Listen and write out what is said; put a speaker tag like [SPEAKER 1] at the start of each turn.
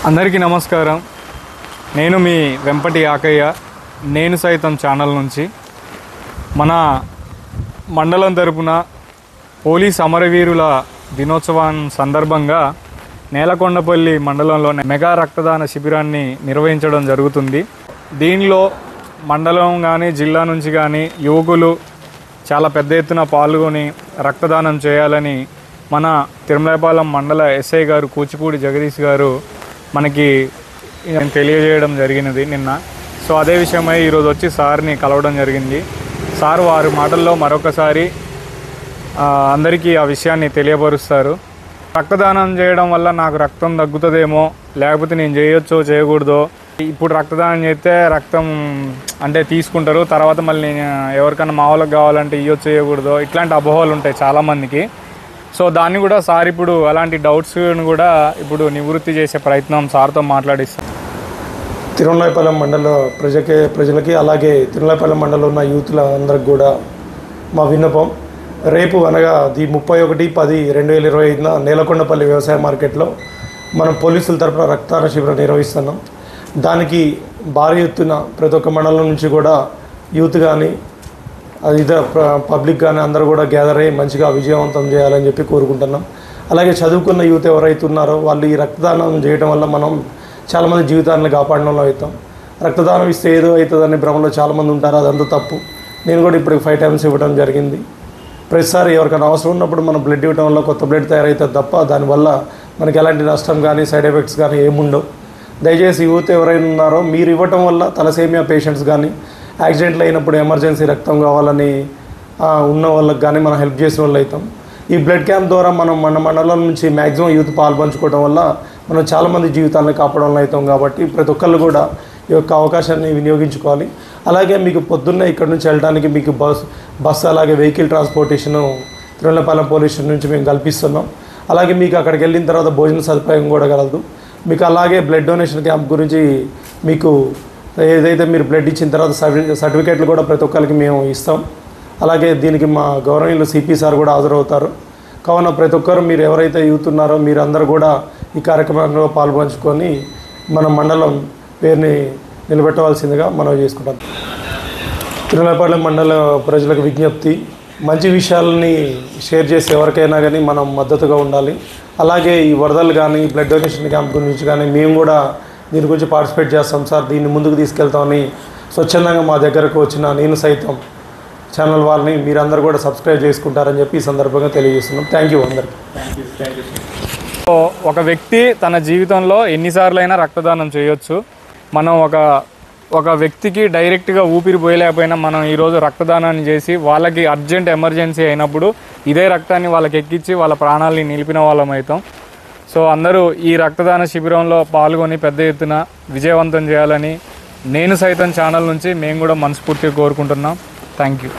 [SPEAKER 1] అందరికీ నమస్కారం. నేను మీ వెంపటి ఆకయ్య, నేను సైతం ఛానల్ నుంచి మన మండలం తరపున పోలీస్ అమరవీరుల దినోత్సవం సందర్భంగా నేలకొండపల్లి మండలంలో మెగా రక్తదాన శిబిరాన్ని నిర్వహించడం జరుగుతుంది. దీనిలో మండలం కానీ జిల్లా నుంచి కానీ యువకులు చాలా పెద్ద ఎత్తున పాల్గొని రక్తదానం చేయాలని మన తిరుమలపాలెం మండల ఎస్ఐ గారు కూచిపూడి జగదీష్ గారు మనకి తెలియజేయడం జరిగినది నిన్న. సో అదే విషయమై ఈరోజు వచ్చి సార్ని కలవడం జరిగింది. సార్ వారి మాటల్లో మరొకసారి అందరికీ ఆ విషయాన్ని తెలియపరుస్తారు. రక్తదానం చేయడం వల్ల నాకు రక్తం తగ్గుతుందేమో, లేకపోతే నేను చేయొచ్చో చేయకూడదో, ఇప్పుడు రక్తదానం చేస్తే రక్తం అంటే తీసుకుంటారు, తర్వాత మళ్ళీ ఎవరికైనా మా వాళ్ళకి కావాలంటే ఇవ్వచ్చు చేయకూడదో, ఇట్లాంటి అపోహలు ఉంటాయి చాలామందికి. సో దాన్ని కూడా సార్ ఇప్పుడు అలాంటి డౌట్స్ని కూడా ఇప్పుడు నివృత్తి చేసే ప్రయత్నం సార్తో మాట్లాడిస్తాం.
[SPEAKER 2] తిరుమలపాలెం మండల ప్రజలకి అలాగే తిరుమలపాలెం మండలంలో ఉన్న యూత్ల అందరికి కూడా మా విన్నపం, రేపు అనగా 31/10/2025 నేలకొండపల్లి వ్యవసాయ మార్కెట్లో మనం పోలీసుల తరఫున రక్తదాన శిబిరం నిర్వహిస్తున్నాం. దానికి భారీ ఎత్తున ప్రతి ఒక్క మండలం నుంచి కూడా యూత్ కానీ ఇతర పబ్లిక్ కానీ అందరూ కూడా గ్యాదర్ అయ్యి మంచిగా విజయవంతం చేయాలని చెప్పి కోరుకుంటున్నాం. అలాగే చదువుకున్న యూత్ ఎవరైతే ఉన్నారో వాళ్ళు ఈ రక్తదానం చేయడం వల్ల మనం చాలామంది జీవితాలను కాపాడడంలో అవుతాం. రక్తదానం ఇస్తే ఏదో అవుతుందని భ్రమలో చాలామంది ఉంటారు, అదంతా తప్పు. నేను కూడా ఇప్పుడు 5 times ఇవ్వడం జరిగింది. ప్రతిసారి ఎవరికైనా అవసరం ఉన్నప్పుడు మనం బ్లడ్ ఇవ్వడం వల్ల కొత్త బ్లడ్ తయారవుతుంది తప్ప దానివల్ల మనకి ఎలాంటి నష్టం కానీ సైడ్ ఎఫెక్ట్స్ కానీ ఏముండవు. దయచేసి యూత్ ఎవరైనా ఉన్నారో మీరు ఇవ్వటం వల్ల తలసేమియా పేషెంట్స్ కానీ యాక్సిడెంట్లు అయినప్పుడు ఎమర్జెన్సీ రక్తం కావాలని ఉన్న వాళ్ళకి కానీ మనం హెల్ప్ చేసిన వాళ్ళు అవుతాం. ఈ బ్లడ్ క్యాంప్ ద్వారా మనం మన మండలం నుంచి మ్యాక్సిమం యూత్ పాల్పంచుకోవడం వల్ల మనం చాలామంది జీవితాలను కాపాడంలో అవుతాం. కాబట్టి ప్రతి ఒక్కళ్ళు కూడా ఈ యొక్క అవకాశాన్ని వినియోగించుకోవాలి. అలాగే మీకు పొద్దున్నే ఇక్కడ నుంచి వెళ్ళడానికి మీకు బస్ అలాగే vehicle transportation Tirumalapalem police station నుంచి మేము కల్పిస్తున్నాం. అలాగే మీకు అక్కడికి వెళ్ళిన తర్వాత భోజన సదుపాయం కూడా కలదు. మీకు అలాగే బ్లడ్ డొనేషన్ క్యాంప్ గురించి మీకు ఏదైతే మీరు బ్లడ్ ఇచ్చిన తర్వాత సర్టిఫికేట్లు కూడా ప్రతి ఒక్కరికి మేము ఇస్తాం. అలాగే దీనికి మా గౌరవనీయులు సిపి సార్ కూడా హాజరవుతారు. కావున ప్రతి ఒక్కరు మీరు ఎవరైతే యూత్ ఉన్నారో మీరందరూ కూడా ఈ కార్యక్రమంలో పాల్పంచుకొని మన మండలం పేరుని నిలబెట్టవలసిందిగా మనం చేసుకుంటాం. తిరుమలపాలెం మండల ప్రజలకు విజ్ఞప్తి, మంచి విషయాలని షేర్ చేసి ఎవరికైనా కానీ మనం మద్దతుగా ఉండాలి. అలాగే ఈ వరదలు కానీ బ్లడ్ డొనేషన్ క్యాంప్ గురించి కానీ మేము కూడా దీని గురించి పార్టిసిపేట్ చేస్తాం సార్, దీన్ని ముందుకు తీసుకెళ్తామని స్వచ్ఛందంగా మా దగ్గరకు వచ్చిన నేను సైతం ఛానల్ వాళ్ళని మీరందరూ కూడా సబ్స్క్రైబ్ చేసుకుంటారని చెప్పి ఈ సందర్భంగా తెలియజేస్తున్నాం. థ్యాంక్ యూ అందరికీ.
[SPEAKER 1] ఒక వ్యక్తి తన జీవితంలో ఎన్నిసార్లైనా రక్తదానం చేయొచ్చు. మనం ఒక వ్యక్తికి డైరెక్ట్గా ఊపిరి పోయలేకపోయినా మనం ఈరోజు రక్తదానాన్ని చేసి వాళ్ళకి అర్జెంట్ ఎమర్జెన్సీ అయినప్పుడు ఇదే రక్తాన్ని వాళ్ళకి ఎక్కించి వాళ్ళ ప్రాణాలని నిలిపిన వాళ్ళం అవుతాం. సో అందరూ ఈ రక్తదాన శిబిరంలో పాల్గొని పెద్ద ఎత్తున విజయవంతం చేయాలని నేను సైతం ఛానల్ నుంచి మేము కూడా మనస్ఫూర్తిగా కోరుకుంటున్నాం. Thank you.